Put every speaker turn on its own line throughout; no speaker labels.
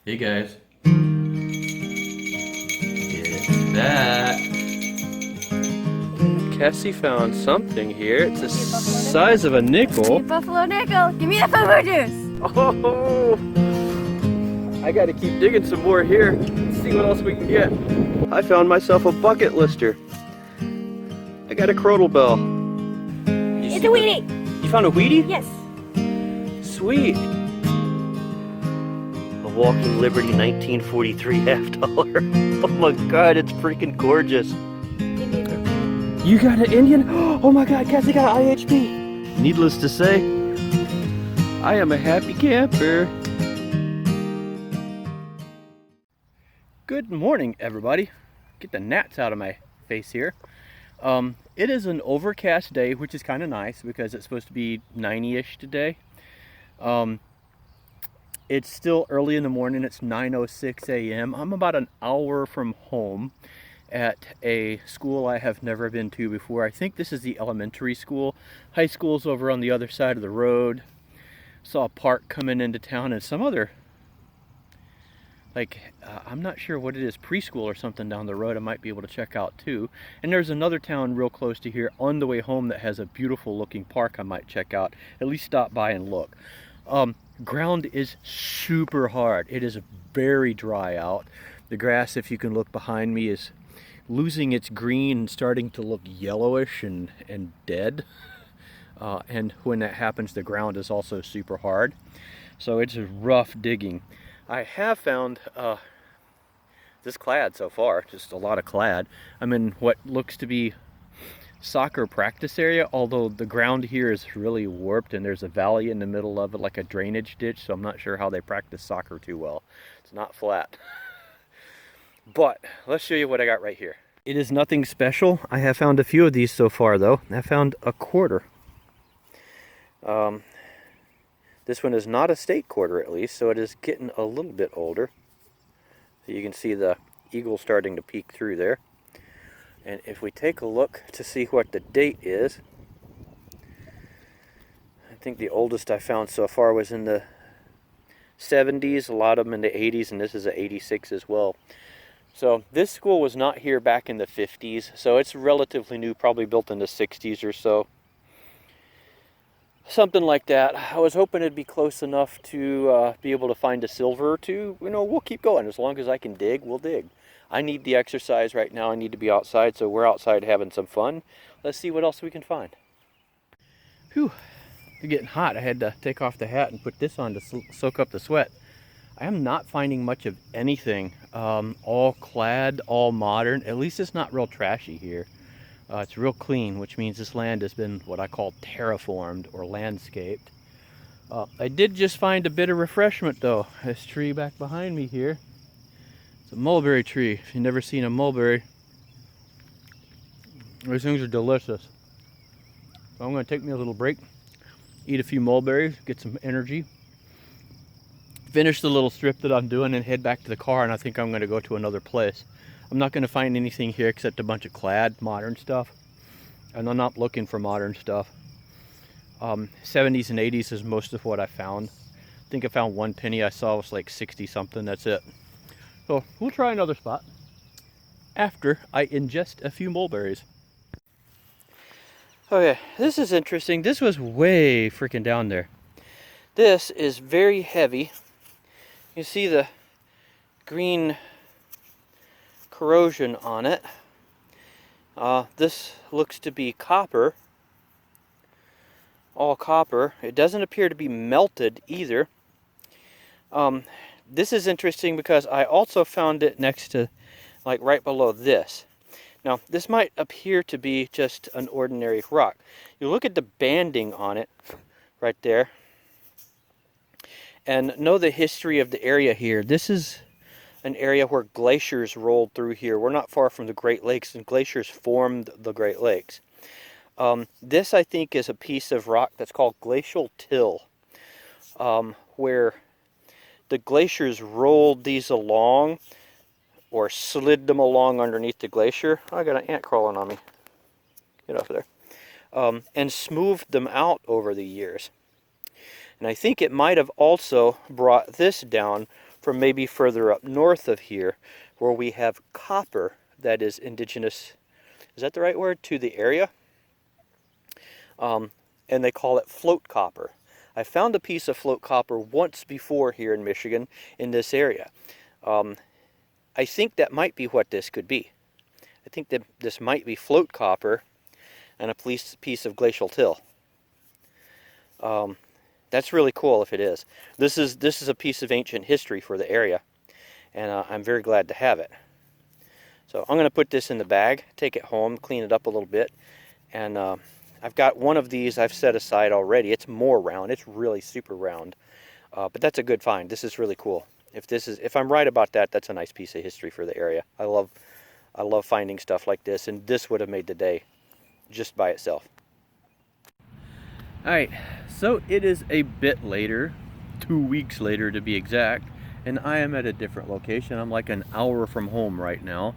Hey guys, it's that.
Cassie found something here. It's the size of a nickel.
Buffalo nickel, give me the fufu juice.
Oh, I gotta keep digging some more here. Let's see what else we can get. I found myself a bucket lister. I got a crotal bell.
It's a weedie.
You found a weedie?
Yes.
Sweet. A Walking Liberty 1943 half dollar. Oh my god, it's freaking gorgeous. You got an Indian? Oh my god, Cassie got an IHP. Needless to say, I am a happy camper. Good morning, everybody. Get the gnats out of my face here. It is an overcast day, which is kind of nice because it's supposed to be 90-ish today. It's still early in the morning. It's 9:06 a.m. I'm about an hour from home at a school I have never been to before. I think this is the elementary school. High school's over on the other side of the road. Saw a park coming into town and some other, I'm not sure what it is, preschool or something down the road I might be able to check out too. And there's another town real close to here on the way home that has a beautiful looking park I might check out. At least stop by and look. Ground is super hard. It is very dry out. The grass, if you can look behind me, is losing its green and starting to look yellowish and dead. And when that happens, the ground is also super hard. So it's rough digging. I have found this clad so far, just a lot of clad. I'm in what looks to be soccer practice area, although the ground here is really warped and there's a valley in the middle of it, like a drainage ditch, so I'm not sure how they practice soccer too well. It's not flat. But let's show you what I got right here. It is nothing special. I have found a few of these so far though. I found a quarter. This one is not a state quarter at least, so it is getting a little bit older. So you can see the eagle starting to peek through there. And if we take a look to see what the date is, I think the oldest I found so far was in the 70s, a lot of them in the 80s, and this is a 86 as well. So this school was not here back in the 50s, so it's relatively new, probably built in the 60s or so. Something like that. I was hoping it'd be close enough to be able to find a silver or two. You know, we'll keep going. As long as I can dig, we'll dig. I need the exercise right now. I need to be outside, so we're outside having some fun. Let's see what else we can find. Whew, it's getting hot. I had to take off the hat and put this on to soak up the sweat. I am not finding much of anything. All clad, all modern. At least it's not real trashy here. It's real clean, which means this land has been what I call terraformed or landscaped. I did just find a bit of refreshment though. This tree back behind me here. It's a mulberry tree. If you've never seen a mulberry, these things are delicious. So I'm going to take me a little break, eat a few mulberries, get some energy, finish the little strip that I'm doing, and head back to the car, and I think I'm going to go to another place. I'm not going to find anything here except a bunch of clad modern stuff, and I'm not looking for modern stuff. 70s and 80s is most of what I found. I think I found one penny I saw was like 60 something. That's it. So we'll try another spot after I ingest a few mulberries. Okay, this is interesting. This was way freaking down there. This is very heavy. You see the green corrosion on it. This looks to be copper. All copper. It doesn't appear to be melted either. This is interesting because I also found it next to, like right below this. Now, this might appear to be just an ordinary rock. You look at the banding on it right there and know the history of the area here. This is an area where glaciers rolled through here. We're not far from the Great Lakes, and glaciers formed the Great Lakes. This, I think, is a piece of rock that's called glacial till, where the glaciers rolled these along or slid them along underneath the glacier. Oh, I got an ant crawling on me. Get off of there. And smoothed them out over the years. And I think it might have also brought this down from maybe further up north of here, where we have copper that is indigenous, is that the right word, to the area? And they call it float copper. I found a piece of float copper once before here in Michigan in this area. I think that might be what this could be. I think that this might be float copper and a piece of glacial till. That's really cool if it is. This is a piece of ancient history for the area, and I'm very glad to have it. So I'm going to put this in the bag, take it home, clean it up a little bit, and I've got one of these I've set aside already. It's more round. It's really super round, but that's a good find. This is really cool. If I'm right about that, that's a nice piece of history for the area. I love finding stuff like this, and this would have made the day just by itself. Alright, so it is a bit later, 2 weeks later to be exact, and I am at a different location. I'm like an hour from home right now.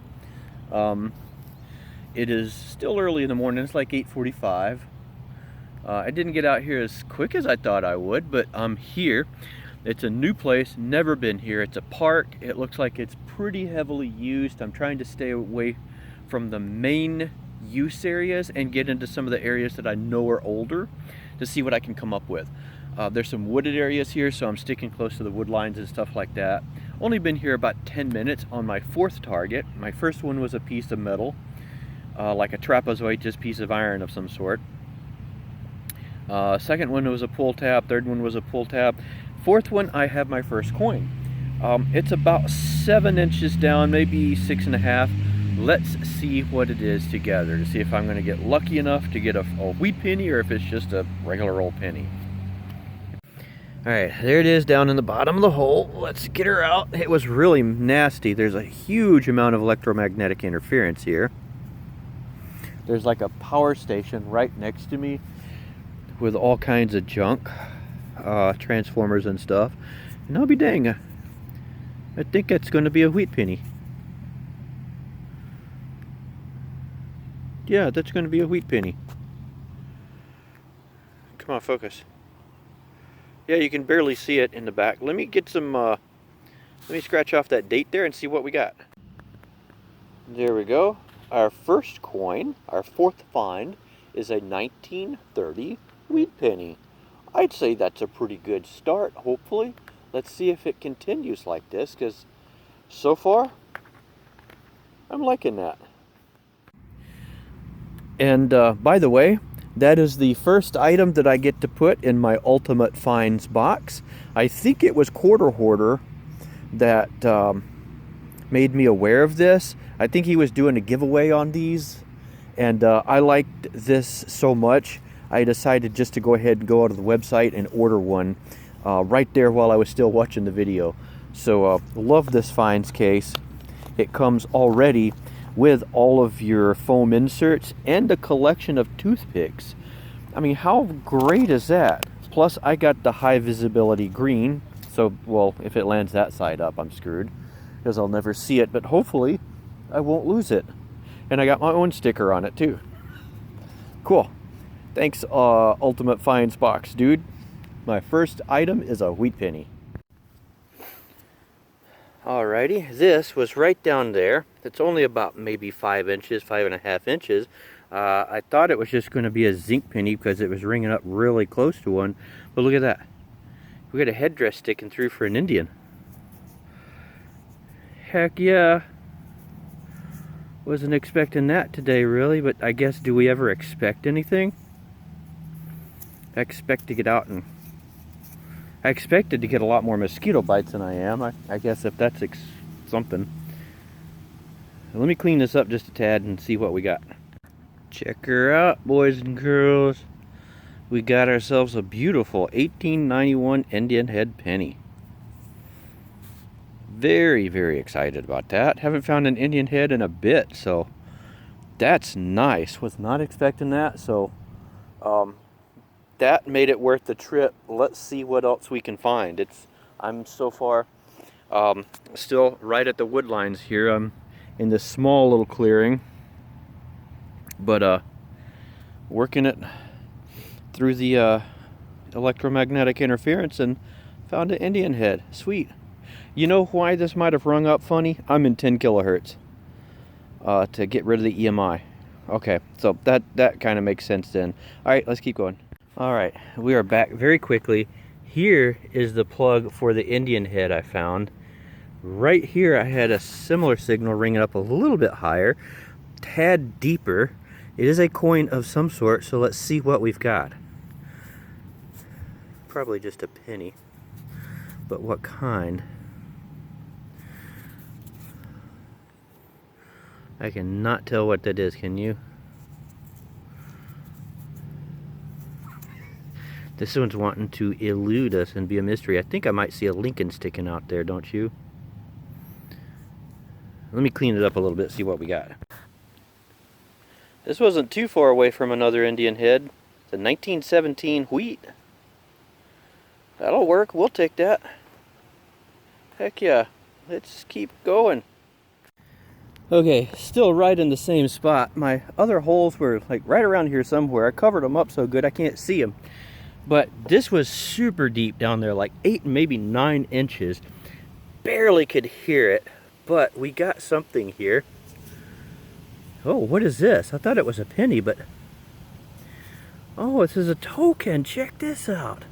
It is still early in the morning. It's like 8:45. I didn't get out here as quick as I thought I would, but I'm here. It's a new place, never been here. It's a park. It looks like it's pretty heavily used. I'm trying to stay away from the main use areas and get into some of the areas that I know are older to see what I can come up with. There's some wooded areas here, so I'm sticking close to the wood lines and stuff like that. Only been here about 10 minutes on my fourth target. My first one was a piece of metal, like a trapezoid, just piece of iron of some sort. Second one was a pull tab. Third one was a pull tab. Fourth one, I have my first coin. It's about 7 inches down, maybe 6.5. Let's see what it is together to see if I'm going to get lucky enough to get a wheat penny or if it's just a regular old penny. Alright, there it is down in the bottom of the hole. Let's get her out. It was really nasty. There's a huge amount of electromagnetic interference here. There's like a power station right next to me with all kinds of junk, transformers and stuff. And I'll be dang, I think that's going to be a wheat penny. Yeah, that's going to be a wheat penny. Come on, focus. Yeah, you can barely see it in the back. Let me get some, let me scratch off that date there and see what we got. There we go. Our first coin, our fourth find, is a 1930 wheat penny. I'd say that's a pretty good start, hopefully. Let's see if it continues like this, because so far, I'm liking that. And by the way, that is the first item that I get to put in my Ultimate Finds box. I think it was Quarter Hoarder that made me aware of this. I think he was doing a giveaway on these, and I liked this so much, I decided just to go ahead and go out of the website and order one right there while I was still watching the video. So love this finds case. It comes already with all of your foam inserts and a collection of toothpicks. I mean, how great is that? Plus, I got the high visibility green, so, well, if it lands that side up, I'm screwed, because I'll never see it, but hopefully I won't lose it. And I got my own sticker on it, too. Cool. Thanks, Ultimate Finds box, dude. My first item is a wheat penny. Alrighty, this was right down there. It's only about maybe 5 inches, 5.5 inches. I thought it was just going to be a zinc penny because it was ringing up really close to one. But look at that. We got a headdress sticking through for an Indian. Heck yeah. Wasn't expecting that today, really, but I guess, do we ever expect anything? I expect to get out and... I expected to get a lot more mosquito bites than I am. I guess if that's something. Let me clean this up just a tad and see what we got. Check her out, boys and girls. We got ourselves a beautiful 1891 Indian head penny. Very, very excited about that. Haven't found an Indian head in a bit, so that's nice. Was not expecting that, so that made it worth the trip. Let's see what else we can find. I'm so far still right at the wood lines here. I'm in this small little clearing, but working it through the electromagnetic interference and found an Indian head. Sweet. You know why this might have rung up funny? I'm in 10 kilohertz to get rid of the EMI. Okay, so that kind of makes sense then. All right, let's keep going. All right, we are back very quickly. Here is the plug for the Indian head I found. Right here I had a similar signal ringing up a little bit higher, tad deeper. It is a coin of some sort, so let's see what we've got. Probably just a penny, but what kind? I cannot tell what that is, can you? This one's wanting to elude us and be a mystery. I think I might see a Lincoln sticking out there, don't you? Let me clean it up a little bit, see what we got. This wasn't too far away from another Indian head. It's a 1917 wheat. That'll work, we'll take that. Heck yeah, let's keep going. Okay, still right in the same spot. My other holes were like right around here somewhere. I covered them up so good I can't see them. But this was super deep down there, like 8, maybe 9 inches. Barely could hear it, but we got something here. Oh, what is this? I thought it was a penny, but... oh, this is a token. Check this out.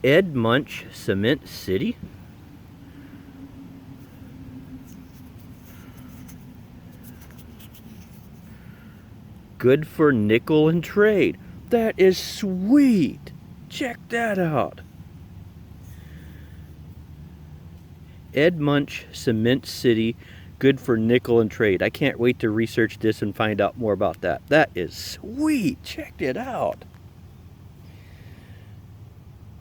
Ed Munch Cement City. Good for nickel and trade. That is sweet. Check that out. Ed Munch Cement City, good for nickel and trade. I can't wait to research this and find out more about that. That is sweet. Check it out.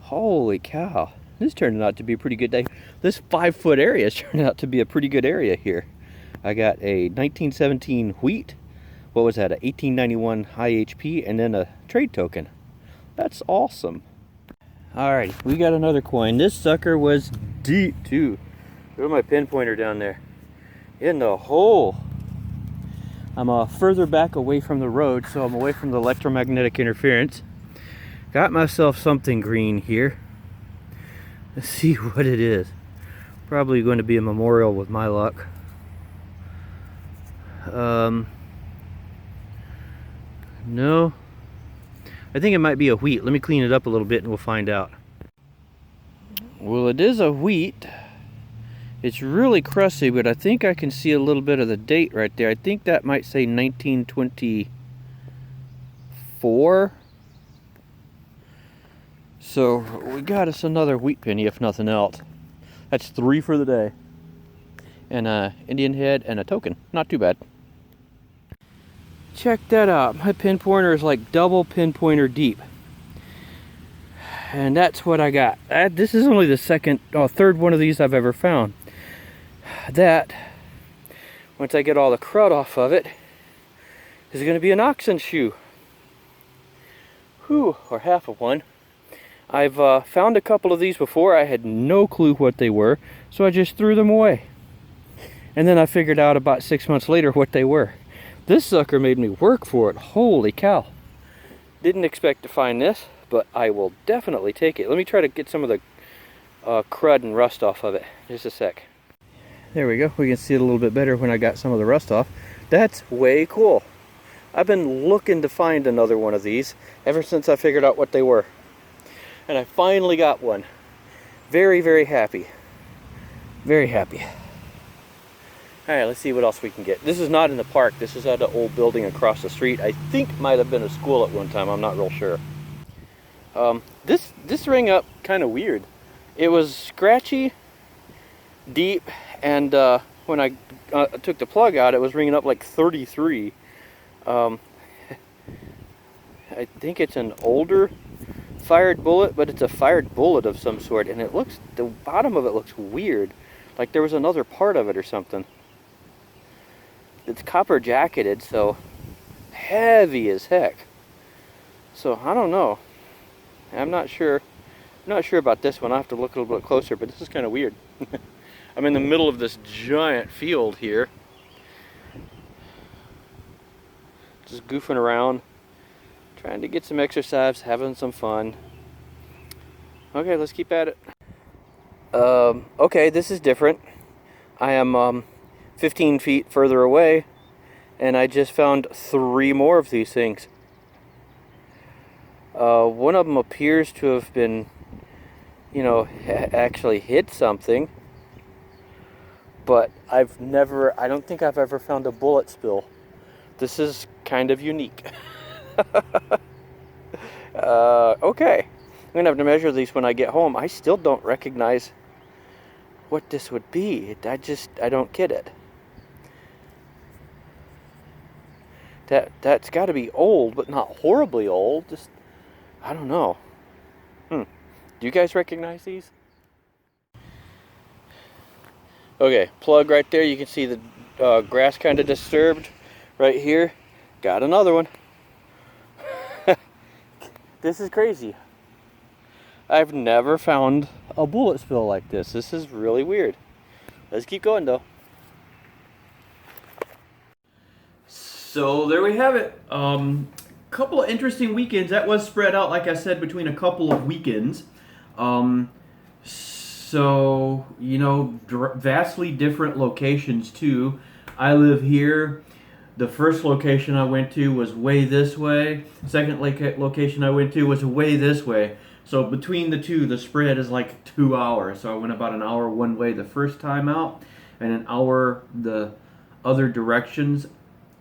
Holy cow. This turned out to be a pretty good day. This 5-foot area has turned out to be a pretty good area here. I got a 1917 wheat. What was that, a 1891 high HP, and then a trade token. That's awesome. Alright, we got another coin. This sucker was deep too. Look at my pinpointer down there. In the hole. I'm further back away from the road, so I'm away from the electromagnetic interference. Got myself something green here. Let's see what it is. Probably going to be a memorial with my luck. No, I think it might be a wheat. Let me clean it up a little bit and we'll find out. Well, it is a wheat. It's really crusty, but I think I can see a little bit of the date right there. I think that might say 1924. So we got us another wheat penny, if nothing else. That's 3 for the day. And a Indian head and a token. Not too bad. Check that out. My pinpointer is like double pinpointer deep. And that's what I got. This is only the third one of these I've ever found. That, once I get all the crud off of it, is going to be an oxen shoe. Whew, or half of one. I've found a couple of these before. I had no clue what they were, so I just threw them away. And then I figured out about 6 months later what they were. This sucker made me work for it. Holy cow. Didn't expect to find this, but I will definitely take it. Let me try to get some of the crud and rust off of it. Just a sec. There we go. We can see it a little bit better when I got some of the rust off. That's way cool. I've been looking to find another one of these ever since I figured out what they were. And I finally got one. Very, very happy. Very happy. Alright, let's see what else we can get. This is not in the park. This is at an old building across the street. I think might have been a school at one time. I'm not real sure. This rang up kind of weird. It was scratchy, deep, and when I took the plug out, it was ringing up like 33. I think it's an older fired bullet, but it's a fired bullet of some sort, and it looks, the bottom of it looks weird, like there was another part of it or something. It's copper jacketed, so heavy as heck. So I don't know. I'm not sure about this one. I have to look a little bit closer, but this is kind of weird. I'm in the middle of this giant field here, just goofing around, trying to get some exercise, having some fun. Okay, let's keep at it. Okay, this is different. I am 15 feet further away, and I just found 3 more of these things. One of them appears to have been, you know, actually hit something, but I don't think I've ever found a bullet spill. This is kind of unique. Okay. I'm gonna have to measure these when I get home. I still don't recognize what this would be. I don't get it. That's got to be old, but not horribly old. Just, I don't know. Do you guys recognize these? Okay, plug right there. You can see the grass kind of disturbed right here. Got another one. This is crazy. I've never found a bullet spill like this. This is really weird. Let's keep going though. So there we have it. Couple of interesting weekends. That was spread out, like I said, between a couple of weekends. So, you know, vastly different locations too. I live here. The first location I went to was way this way. Second location I went to was way this way. So between the two, the spread is like 2 hours. So I went about an hour one way the first time out, and an hour the other directions.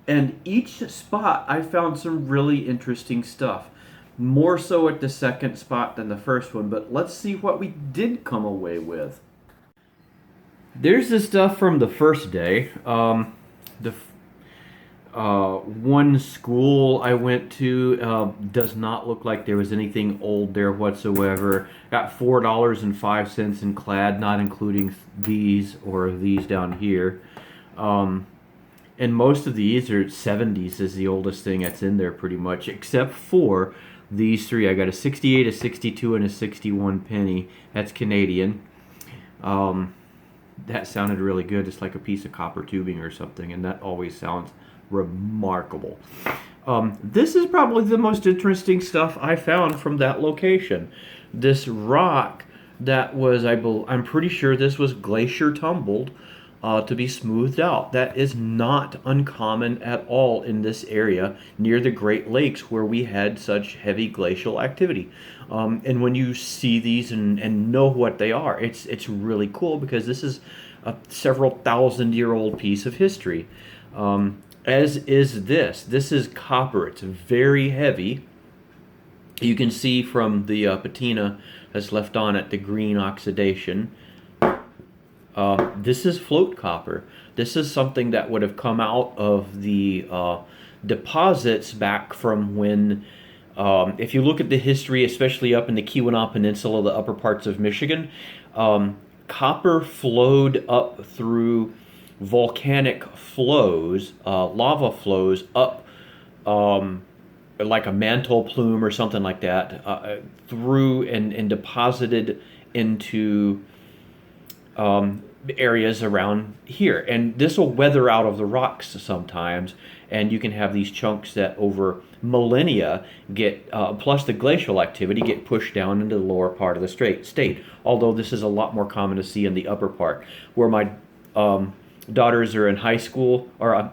And each spot, I found some really interesting stuff. More so at the second spot than the first one, but let's see what we did come away with. There's the stuff from the first day. One school I went to does not look like there was anything old there whatsoever. Got $4.05 in clad, not including these or these down here. And most of these are 70s is the oldest thing that's in there pretty much, except for these 3. I got a 68, a 62, and a 61 penny. That's Canadian. That sounded really good. It's like a piece of copper tubing or something, and that always sounds remarkable. This is probably the most interesting stuff I found from that location. This rock that was, I'm pretty sure this was glacier tumbled to be smoothed out. That is not uncommon at all in this area near the Great Lakes where we had such heavy glacial activity. And when you see these and know what they are, it's really cool because this is a several thousand-year-old piece of history. As is this. This is copper. It's very heavy. You can see from the patina that's left on it, the green oxidation. This is float copper. This is something that would have come out of the deposits back from when, if you look at the history, especially up in the Keweenaw Peninsula, the upper parts of Michigan, copper flowed up through volcanic flows, lava flows up like a mantle plume or something like that, through and deposited into areas around here. And this will weather out of the rocks sometimes, and you can have these chunks that over millennia get, plus the glacial activity, get pushed down into the lower part of the state. Although this is a lot more common to see in the upper part. Where my daughters are in high school or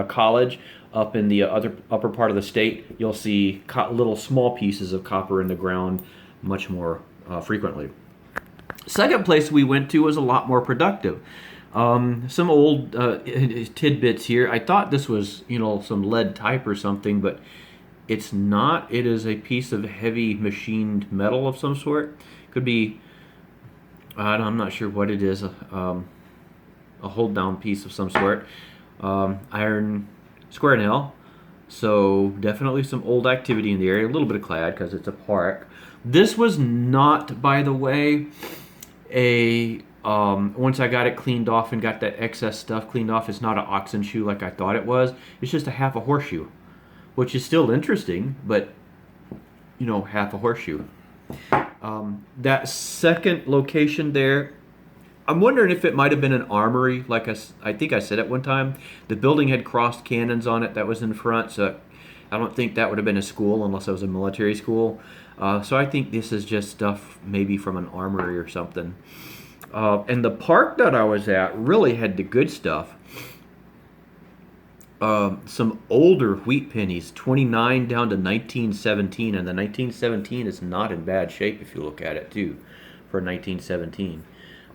college, up in the upper part of the state, you'll see little small pieces of copper in the ground much more frequently. Second place we went to was a lot more productive. Some old tidbits here. I thought this was, you know, some lead type or something, but it's not. It is a piece of heavy machined metal of some sort. Could be, I'm not sure what it is. A hold down piece of some sort. Iron square nail. So definitely some old activity in the area. A little bit of clad because it's a park. This was not, by the way, once I got it cleaned off and got that excess stuff cleaned off, it's not an oxen shoe like I thought it was. It's just a half a horseshoe, which is still interesting, but, you know, half a horseshoe. That second location there, I'm wondering if it might have been an armory, like I think I said at one time. The building had crossed cannons on it that was in front, so I don't think that would have been a school unless it was a military school. So I think this is just stuff maybe from an armory or something. And the park that I was at really had the good stuff. Some older wheat pennies, 29 down to 1917, and the 1917 is not in bad shape if you look at it too, for 1917.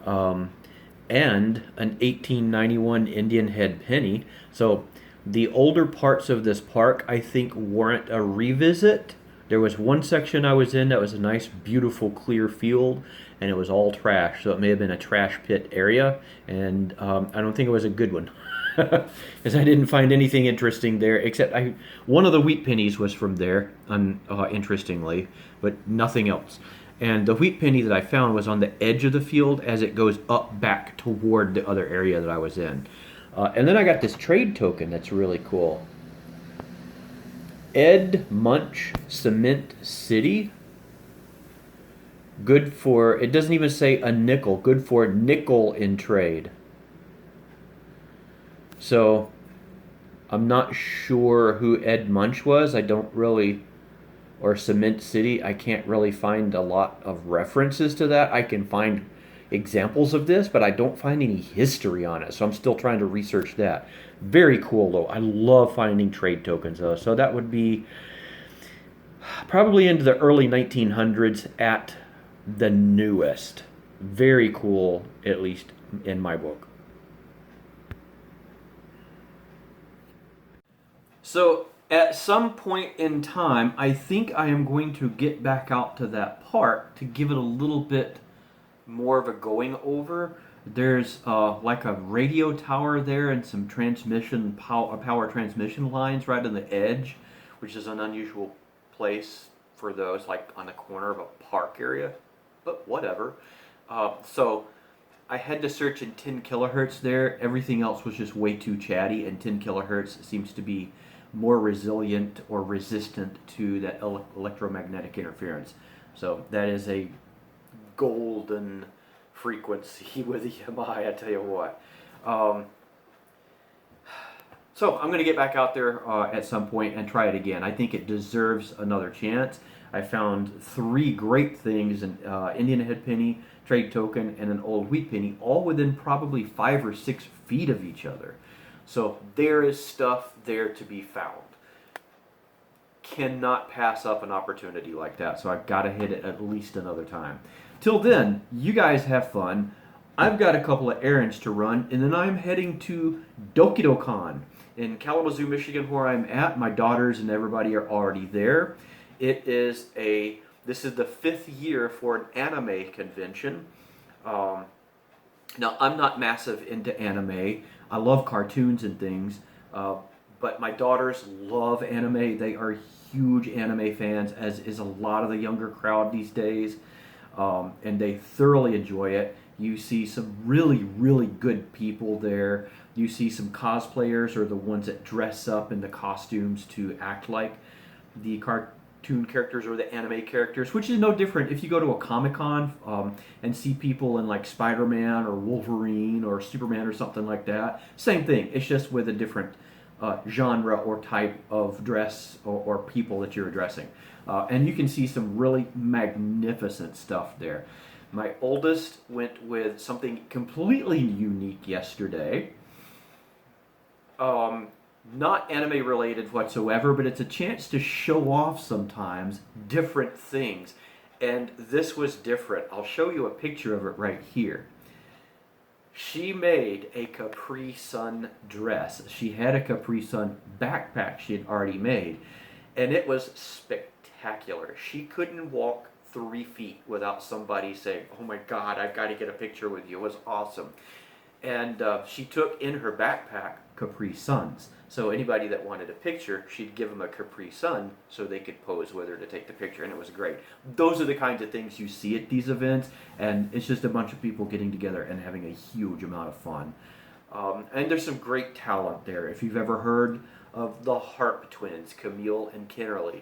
And an 1891 Indian head penny. So the older parts of this park, I think, warrant a revisit. There was one section I was in that was a nice, beautiful, clear field, and it was all trash. So it may have been a trash pit area, and I don't think it was a good one. Because I didn't find anything interesting there, except one of the wheat pennies was from there, interestingly, but nothing else. And the wheat penny that I found was on the edge of the field as it goes up back toward the other area that I was in. And then I got this trade token that's really cool. Ed Munch Cement City. Good for, it doesn't even say a nickel, good for nickel in trade. So, I'm not sure who Ed Munch was. I don't really, or Cement City, I can't really find a lot of references to that. I can find examples of this, but I don't find any history on it. So I'm still trying to research that. Very cool, though. I love finding trade tokens, though. So that would be probably into the early 1900s at the newest. Very cool, at least in my book. So at some point in time, I think I am going to get back out to that park to give it a little bit more of a going over. There's like a radio tower there and some transmission power transmission lines right on the edge, which is an unusual place for those, like on the corner of a park area, but whatever. So I had to search in 10 kilohertz there. Everything else was just way too chatty, and 10 kilohertz seems to be more resilient or resistant to that electromagnetic interference. So that is a golden frequency with EMI, I tell you what. So I'm going to get back out there at some point and try it again. I think it deserves another chance. I found 3 great things, an Indian head penny, trade token, and an old wheat penny, all within probably 5 or 6 feet of each other. So there is stuff there to be found. Cannot pass up an opportunity like that, so I've got to hit it at least another time. Till then, you guys have fun. I've got a couple of errands to run, and then I'm heading to DokidoCon in Kalamazoo, Michigan, where I'm at. My daughters and everybody are already there. This is the 5th year for an anime convention. Now, I'm not massive into anime. I love cartoons and things, but my daughters love anime. They are huge anime fans, as is a lot of the younger crowd these days, and they thoroughly enjoy it. You see some really, really good people there. You see some cosplayers, or the ones that dress up in the costumes to act like the cartoon characters or the anime characters, which is no different if you go to a Comic-Con and see people in like Spider-Man or Wolverine or Superman or something like that. Same thing, it's just with a different genre or type of dress or people that you're addressing. And you can see some really magnificent stuff there. My oldest went with something completely unique yesterday. Not anime related whatsoever, but it's a chance to show off sometimes different things. And this was different. I'll show you a picture of it right here. She made a Capri Sun dress. She had a Capri Sun backpack she had already made, and it was spectacular. She couldn't walk 3 feet without somebody saying, "Oh my God, I've got to get a picture with you." It was awesome. And she took in her backpack Capri Suns. So anybody that wanted a picture, she'd give them a Capri Sun so they could pose with her to take the picture, and it was great. Those are the kinds of things you see at these events, and it's just a bunch of people getting together and having a huge amount of fun. And there's some great talent there. If you've ever heard of the Harp twins, Camille and Kennerly,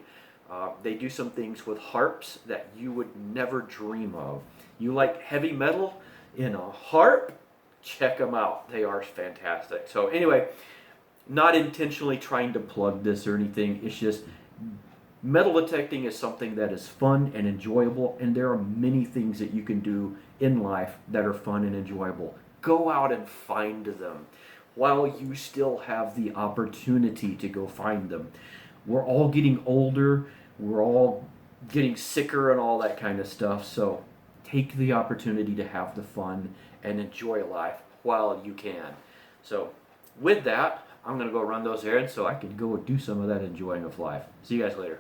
they do some things with harps that you would never dream of. You like heavy metal in a harp? Check them out. They are fantastic. So anyway, not intentionally trying to plug this or anything. It's just Metal detecting is something that is fun and enjoyable, and there are many things that you can do in life that are fun and enjoyable. Go out and find them while you still have the opportunity to go find them. We're all getting older, we're all getting sicker and all that kind of stuff, so take the opportunity to have the fun and enjoy life while you can. So with that, I'm going to go run those errands so I can go do some of that enjoying of life. See you guys later.